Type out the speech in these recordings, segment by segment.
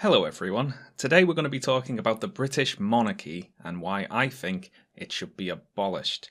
Hello everyone, today we're going to be talking about the British monarchy and why I think it should be abolished.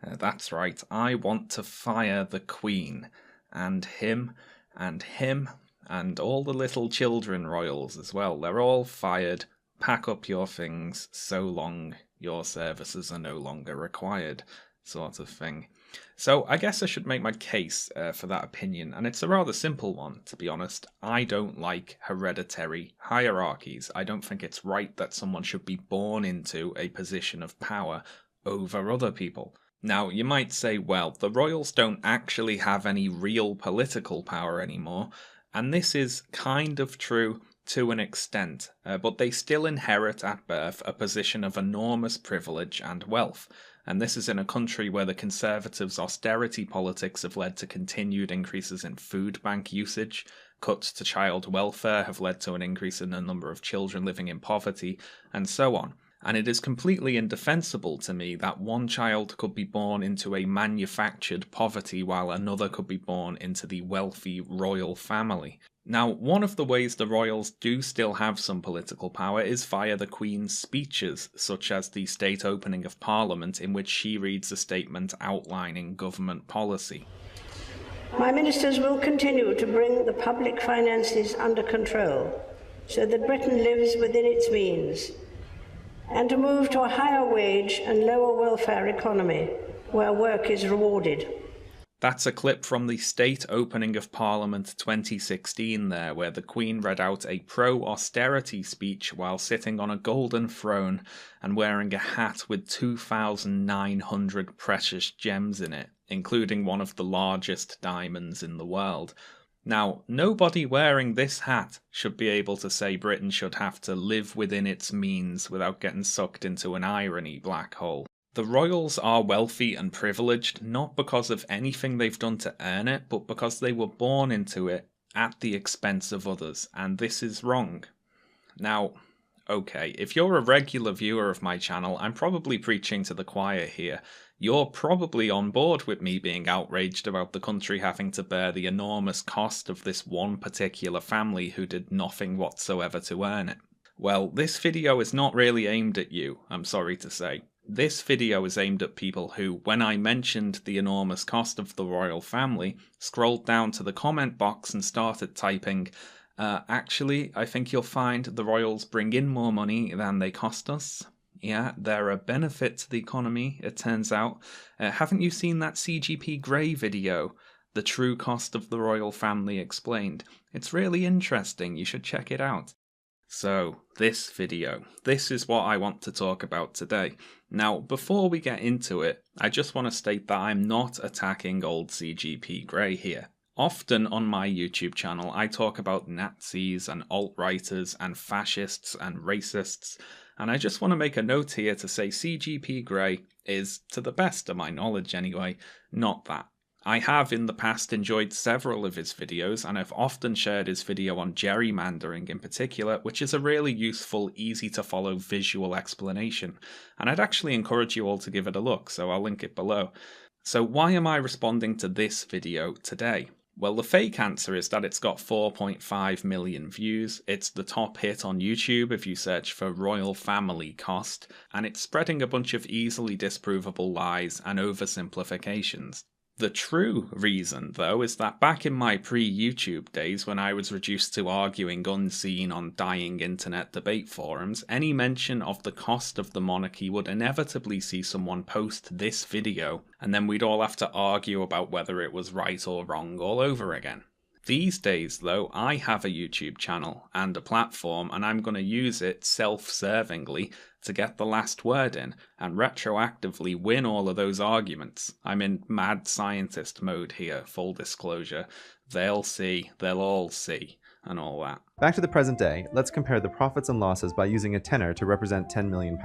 That's right, I want to fire the Queen, and him, and all the little children royals as well. They're all fired, pack up your things, so long your services are no longer required, sort of thing. So I guess I should make my case for that opinion, and it's a rather simple one, to be honest. I don't like hereditary hierarchies. I don't think it's right that someone should be born into a position of power over other people. Now, you might say, well, the royals don't actually have any real political power anymore, and this is kind of true to an extent, but they still inherit at birth a position of enormous privilege and wealth. And this is in a country where the Conservatives' austerity politics have led to continued increases in food bank usage, cuts to child welfare have led to an increase in the number of children living in poverty, and so on. And it is completely indefensible to me that one child could be born into a manufactured poverty while another could be born into the wealthy royal family. Now, one of the ways the royals do still have some political power is via the Queen's speeches, such as the state opening of Parliament, in which she reads a statement outlining government policy. My ministers will continue to bring the public finances under control so that Britain lives within its means, and to move to a higher wage and lower welfare economy where work is rewarded. That's a clip from the state opening of Parliament 2016 there, where the Queen read out a pro-austerity speech while sitting on a golden throne and wearing a hat with 2,900 precious gems in it, including one of the largest diamonds in the world. Now, nobody wearing this hat should be able to say Britain should have to live within its means without getting sucked into an irony black hole. The royals are wealthy and privileged not because of anything they've done to earn it, but because they were born into it at the expense of others, and this is wrong. Now, okay, if you're a regular viewer of my channel, I'm probably preaching to the choir here. You're probably on board with me being outraged about the country having to bear the enormous cost of this one particular family who did nothing whatsoever to earn it. Well, this video is not really aimed at you, I'm sorry to say. This video is aimed at people who, when I mentioned the enormous cost of the royal family, scrolled down to the comment box and started typing, actually, I think you'll find the royals bring in more money than they cost us. Yeah, they're a benefit to the economy, it turns out. Haven't you seen that CGP Grey video? The true cost of the royal family explained. It's really interesting, you should check it out. So, this video. This is what I want to talk about today. Now, before we get into it, I just want to state that I'm not attacking old CGP Grey here. Often on my YouTube channel, I talk about Nazis and alt-righters and fascists and racists, and I just want to make a note here to say CGP Grey is, to the best of my knowledge anyway, not that. I have in the past enjoyed several of his videos, and I've often shared his video on gerrymandering in particular, which is a really useful, easy to follow visual explanation, and I'd actually encourage you all to give it a look, so I'll link it below. So why am I responding to this video today? Well, the fake answer is that it's got 4.5 million views, it's the top hit on YouTube if you search for royal family cost, and it's spreading a bunch of easily disprovable lies and oversimplifications. The true reason, though, is that back in my pre-YouTube days when I was reduced to arguing unseen on dying internet debate forums, any mention of the cost of the monarchy would inevitably see someone post this video, and then we'd all have to argue about whether it was right or wrong all over again. These days, though, I have a YouTube channel and a platform, and I'm going to use it self-servingly to get the last word in and retroactively win all of those arguments. I'm in mad scientist mode here, full disclosure. They'll see, they'll all see, and all that. Back to the present day, let's compare the profits and losses by using a tenner to represent £10 million.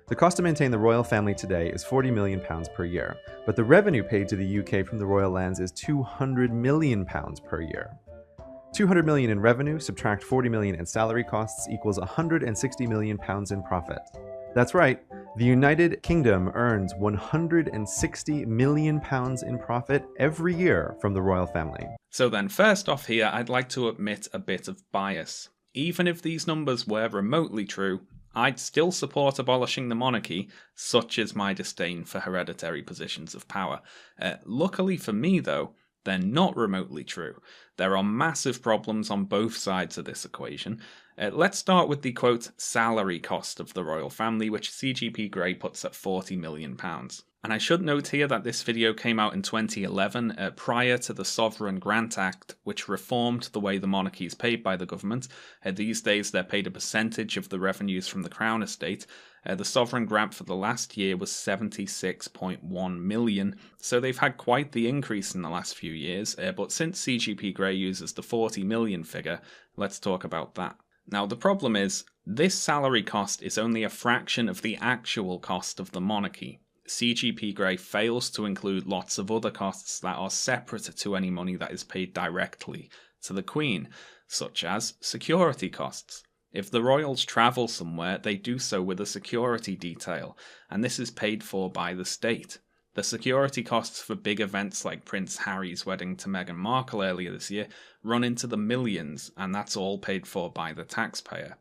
The cost to maintain the royal family today is £40 million per year, but the revenue paid to the UK from the royal lands is £200 million per year. 200 million in revenue, subtract 40 million in salary costs equals 160 million pounds in profit. That's right, the United Kingdom earns 160 million pounds in profit every year from the royal family. So then, first off here, I'd like to admit a bit of bias. Even if these numbers were remotely true, I'd still support abolishing the monarchy, such is my disdain for hereditary positions of power. Luckily for me, though, they're not remotely true. There are massive problems on both sides of this equation. Let's start with the, quote, salary cost of the royal family, which CGP Grey puts at £40 million. And I should note here that this video came out in 2011, prior to the Sovereign Grant Act, which reformed the way the monarchy is paid by the government. These days they're paid a percentage of the revenues from the Crown estate. The Sovereign Grant for the last year was 76.1 million, so they've had quite the increase in the last few years, but since CGP Grey uses the 40 million figure, let's talk about that. Now the problem is, this salary cost is only a fraction of the actual cost of the monarchy. CGP Grey fails to include lots of other costs that are separate to any money that is paid directly to the Queen, such as security costs. If the royals travel somewhere, they do so with a security detail, and this is paid for by the state. The security costs for big events like Prince Harry's wedding to Meghan Markle earlier this year run into the millions, and that's all paid for by the taxpayer.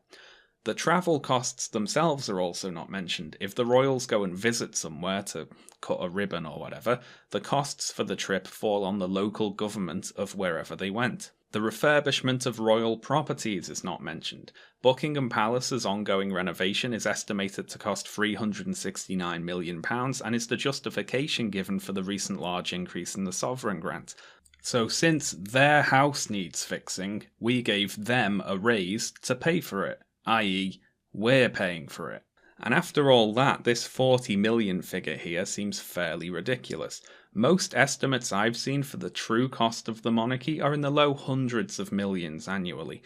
The travel costs themselves are also not mentioned. If the royals go and visit somewhere to cut a ribbon or whatever, the costs for the trip fall on the local government of wherever they went. The refurbishment of royal properties is not mentioned. Buckingham Palace's ongoing renovation is estimated to cost £369 million and is the justification given for the recent large increase in the sovereign grant. So since their house needs fixing, we gave them a raise to pay for it, i.e. we're paying for it. And after all that, this 40 million figure here seems fairly ridiculous. Most estimates I've seen for the true cost of the monarchy are in the low hundreds of millions annually.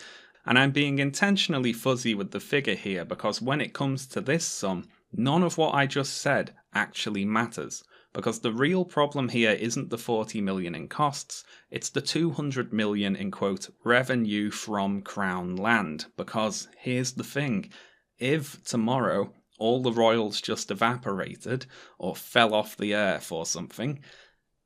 And I'm being intentionally fuzzy with the figure here because when it comes to this sum, none of what I just said actually matters. Because the real problem here isn't the 40 million in costs, it's the 200 million in, quote, revenue from Crown land. Because here's the thing, if tomorrow all the royals just evaporated or fell off the earth or something,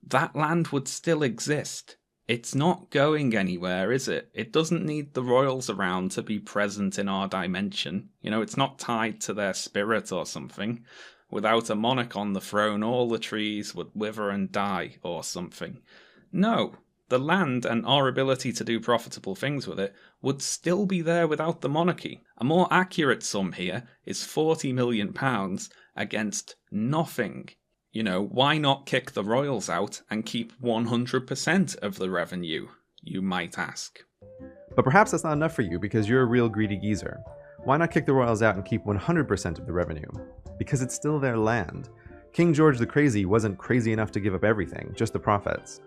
that land would still exist. It's not going anywhere, is it? It doesn't need the royals around to be present in our dimension. You know, it's not tied to their spirit or something. Without a monarch on the throne, all the trees would wither and die or something. No, the land and our ability to do profitable things with it would still be there without the monarchy. A more accurate sum here is £40 million against nothing. You know, why not kick the royals out and keep 100% of the revenue, you might ask. But perhaps that's not enough for you because you're a real greedy geezer. Why not kick the royals out and keep 100% of the revenue? Because it's still their land. King George the Crazy wasn't crazy enough to give up everything, just the profits.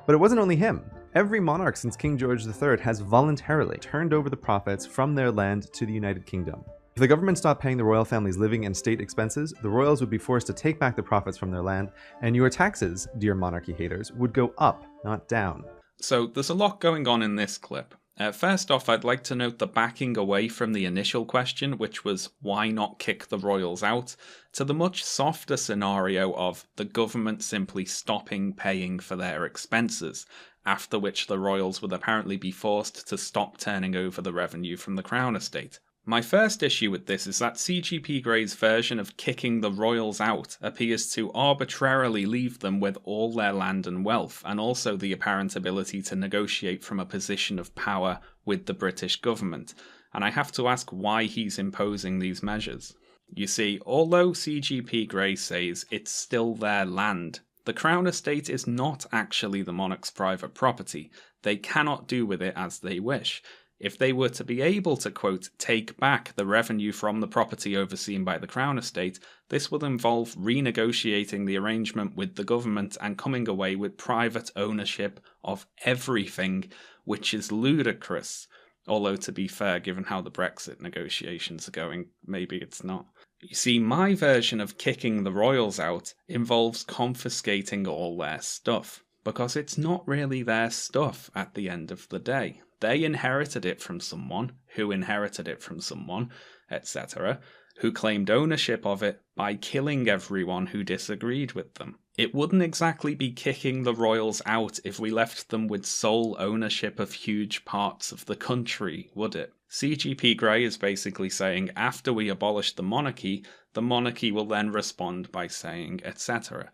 But it wasn't only him. Every monarch since King George III has voluntarily turned over the profits from their land to the United Kingdom. If the government stopped paying the royal family's living and state expenses, the royals would be forced to take back the profits from their land, and your taxes, dear monarchy haters, would go up, not down. So there's a lot going on in this clip. First off, I'd like to note the backing away from the initial question, which was why not kick the royals out, to the much softer scenario of the government simply stopping paying for their expenses, after which the royals would apparently be forced to stop turning over the revenue from the Crown estate. My first issue with this is that CGP Grey's version of kicking the royals out appears to arbitrarily leave them with all their land and wealth, and also the apparent ability to negotiate from a position of power with the British government, and I have to ask why he's imposing these measures. You see, although CGP Grey says it's still their land, the Crown estate is not actually the monarch's private property. They cannot do with it as they wish. If they were to be able to, quote, take back the revenue from the property overseen by the Crown estate, this would involve renegotiating the arrangement with the government and coming away with private ownership of everything, which is ludicrous. Although, to be fair, given how the Brexit negotiations are going, maybe it's not. You see, my version of kicking the royals out involves confiscating all their stuff, because it's not really their stuff at the end of the day. They inherited it from someone, who inherited it from someone, etc., who claimed ownership of it by killing everyone who disagreed with them. It wouldn't exactly be kicking the royals out if we left them with sole ownership of huge parts of the country, would it? CGP Grey is basically saying after we abolish the monarchy will then respond by saying etc.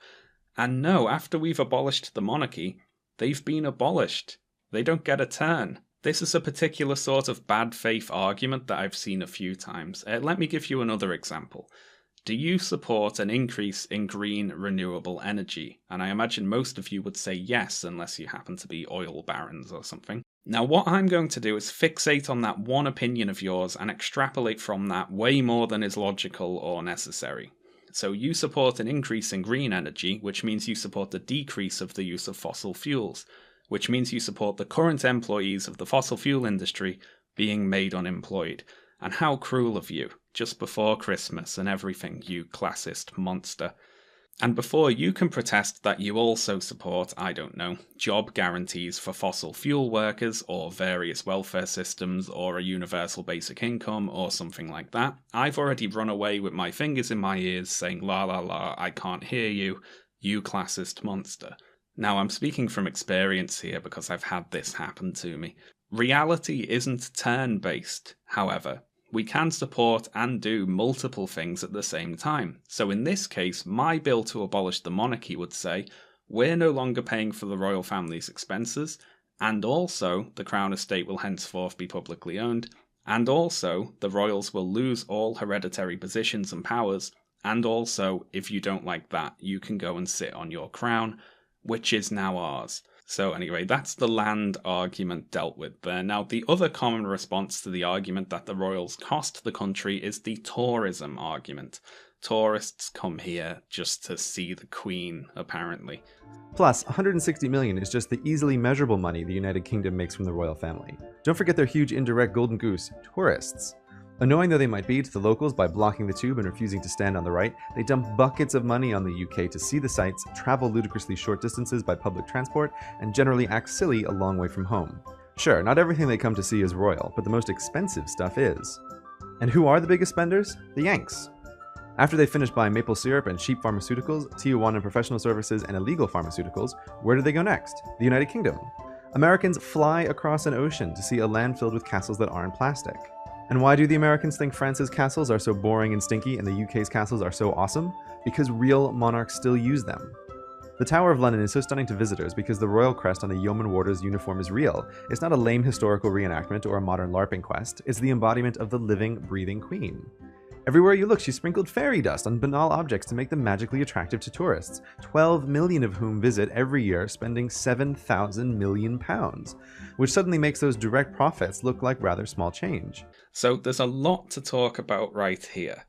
And no, after we've abolished the monarchy, they've been abolished. They don't get a turn. This is a particular sort of bad faith argument that I've seen a few times. Let me give you another example. Do you support an increase in green renewable energy? And I imagine most of you would say yes, unless you happen to be oil barons or something. Now, what I'm going to do is fixate on that one opinion of yours and extrapolate from that way more than is logical or necessary. So you support an increase in green energy, which means you support the decrease of the use of fossil fuels, which means you support the current employees of the fossil fuel industry being made unemployed. And how cruel of you, just before Christmas and everything, you classist monster. And before you can protest that you also support, I don't know, job guarantees for fossil fuel workers or various welfare systems or a universal basic income or something like that, I've already run away with my fingers in my ears saying la la la, I can't hear you, you classist monster. Now I'm speaking from experience here because I've had this happen to me. Reality isn't turn-based, however. We can support and do multiple things at the same time. So in this case, my bill to abolish the monarchy would say, we're no longer paying for the royal family's expenses, and also the Crown Estate will henceforth be publicly owned, and also the royals will lose all hereditary positions and powers, and also, if you don't like that, you can go and sit on your crown, which is now ours. So anyway, that's the land argument dealt with there. Now, the other common response to the argument that the royals cost the country is the tourism argument. Tourists come here just to see the Queen, apparently. Plus, 160 million is just the easily measurable money the United Kingdom makes from the royal family. Don't forget their huge indirect golden goose, tourists. Annoying though they might be to the locals by blocking the tube and refusing to stand on the right, they dump buckets of money on the UK to see the sights, travel ludicrously short distances by public transport, and generally act silly a long way from home. Sure, not everything they come to see is royal, but the most expensive stuff is. And who are the biggest spenders? The Yanks. After they finish buying maple syrup and cheap pharmaceuticals, Tijuana professional services, and illegal pharmaceuticals, where do they go next? The United Kingdom. Americans fly across an ocean to see a land filled with castles that aren't plastic. And why do the Americans think France's castles are so boring and stinky and the UK's castles are so awesome? Because real monarchs still use them. The Tower of London is so stunning to visitors because the royal crest on the yeoman warder's uniform is real. It's not a lame historical reenactment or a modern LARPing quest, it's the embodiment of the living, breathing queen. Everywhere you look, she sprinkled fairy dust on banal objects to make them magically attractive to tourists, 12 million of whom visit every year, spending £7,000 million, which suddenly makes those direct profits look like rather small change. So there's a lot to talk about right here.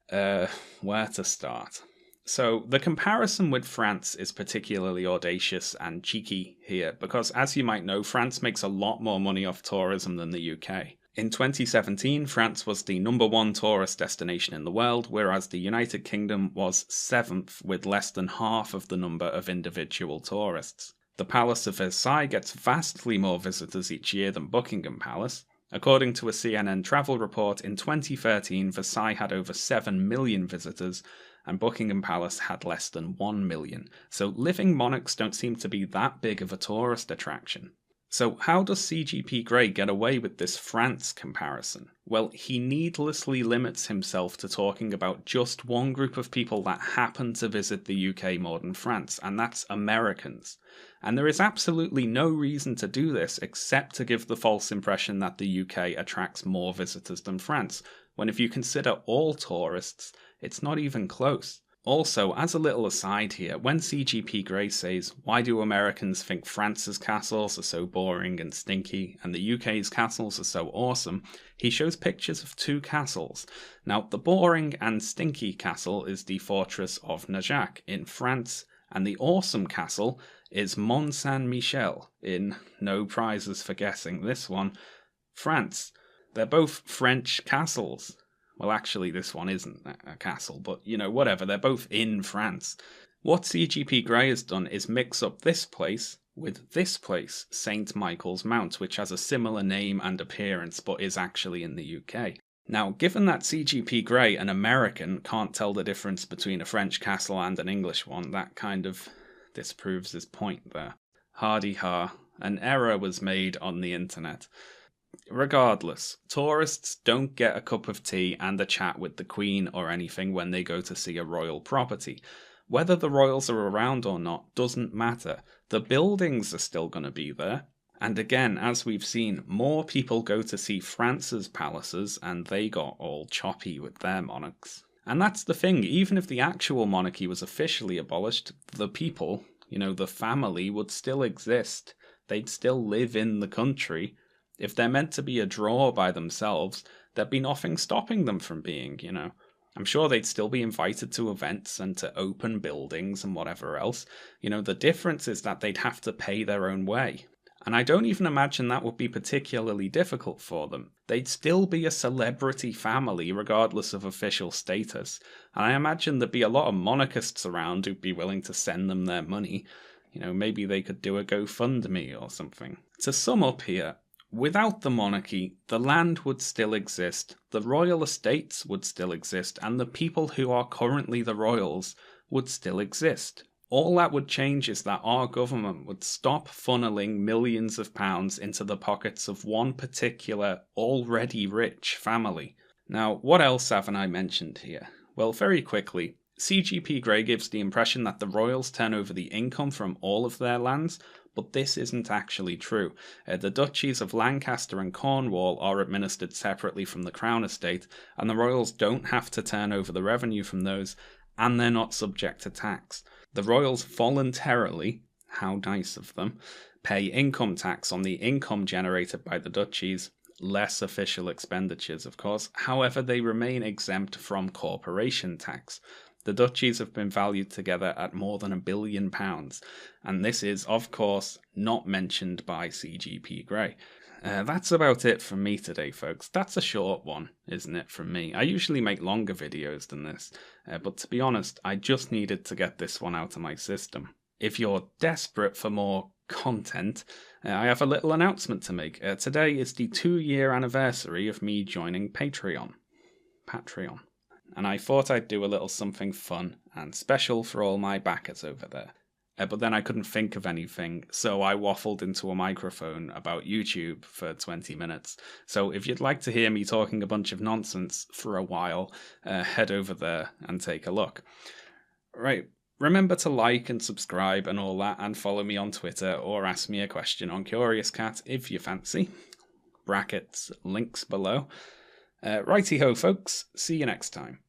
Where to start? So the comparison with France is particularly audacious and cheeky here, because as you might know, France makes a lot more money off tourism than the UK. In 2017, France was the #1 tourist destination in the world, whereas the United Kingdom was 7th with less than half of the number of individual tourists. The Palace of Versailles gets vastly more visitors each year than Buckingham Palace. According to a CNN travel report, in 2013, Versailles had over 7 million visitors, and Buckingham Palace had less than 1 million. So living monarchs don't seem to be that big of a tourist attraction. So how does CGP Grey get away with this France comparison? Well, he needlessly limits himself to talking about just one group of people that happen to visit the UK more than France, and that's Americans. And there is absolutely no reason to do this except to give the false impression that the UK attracts more visitors than France, when if you consider all tourists, it's not even close. Also, as a little aside here, when CGP Grey says, why do Americans think France's castles are so boring and stinky and the UK's castles are so awesome, he shows pictures of 2 castles. Now, the boring and stinky castle is the fortress of Najac in France, and the awesome castle is Mont Saint-Michel in, no prizes for guessing this one, France. They're both French castles. Well, actually, this one isn't a castle, but, you know, whatever, they're both in France. What CGP Grey has done is mix up this place with this place, St. Michael's Mount, which has a similar name and appearance, but is actually in the UK. Now, given that CGP Grey, an American, can't tell the difference between a French castle and an English one, that kind of disproves his point there. Hardy ha, an error was made on the internet. Regardless, tourists don't get a cup of tea and a chat with the Queen or anything when they go to see a royal property. Whether the royals are around or not doesn't matter. The buildings are still going to be there. And again, as we've seen, more people go to see France's palaces, and they got all choppy with their monarchs. And that's the thing, even if the actual monarchy was officially abolished, the people, the family, would still exist. They'd still live in the country. If they're meant to be a draw by themselves, there'd be nothing stopping them from being, I'm sure they'd still be invited to events and to open buildings and whatever else. The difference is that they'd have to pay their own way. And I don't even imagine that would be particularly difficult for them. They'd still be a celebrity family regardless of official status. And I imagine there'd be a lot of monarchists around who'd be willing to send them their money. Maybe they could do a GoFundMe or something. To sum up here, without the monarchy, the land would still exist, the royal estates would still exist, and the people who are currently the royals would still exist. All that would change is that our government would stop funneling millions of pounds into the pockets of one particular, already rich family. Now, what else haven't I mentioned here? Well, very quickly, CGP Grey gives the impression that the royals turn over the income from all of their lands, but this isn't actually true. The duchies of Lancaster and Cornwall are administered separately from the Crown estate, and the royals don't have to turn over the revenue from those, and they're not subject to tax. The royals voluntarily, how nice of them, pay income tax on the income generated by the duchies, less official expenditures of course, however they remain exempt from corporation tax. The duchies have been valued together at more than £1 billion, and this is, of course, not mentioned by CGP Grey. That's about it from me today, folks. That's a short one, isn't it, from me? I usually make longer videos than this, but to be honest, I just needed to get this one out of my system. If you're desperate for more content, I have a little announcement to make. Today is the 2-year anniversary of me joining Patreon. And I thought I'd do a little something fun and special for all my backers over there. But then I couldn't think of anything, so I waffled into a microphone about YouTube for 20 minutes. So if you'd like to hear me talking a bunch of nonsense for a while, head over there and take a look. Right, remember to like and subscribe and all that, and follow me on Twitter or ask me a question on Curious Cat if you fancy. Brackets, links below. Righty-ho, folks. See you next time.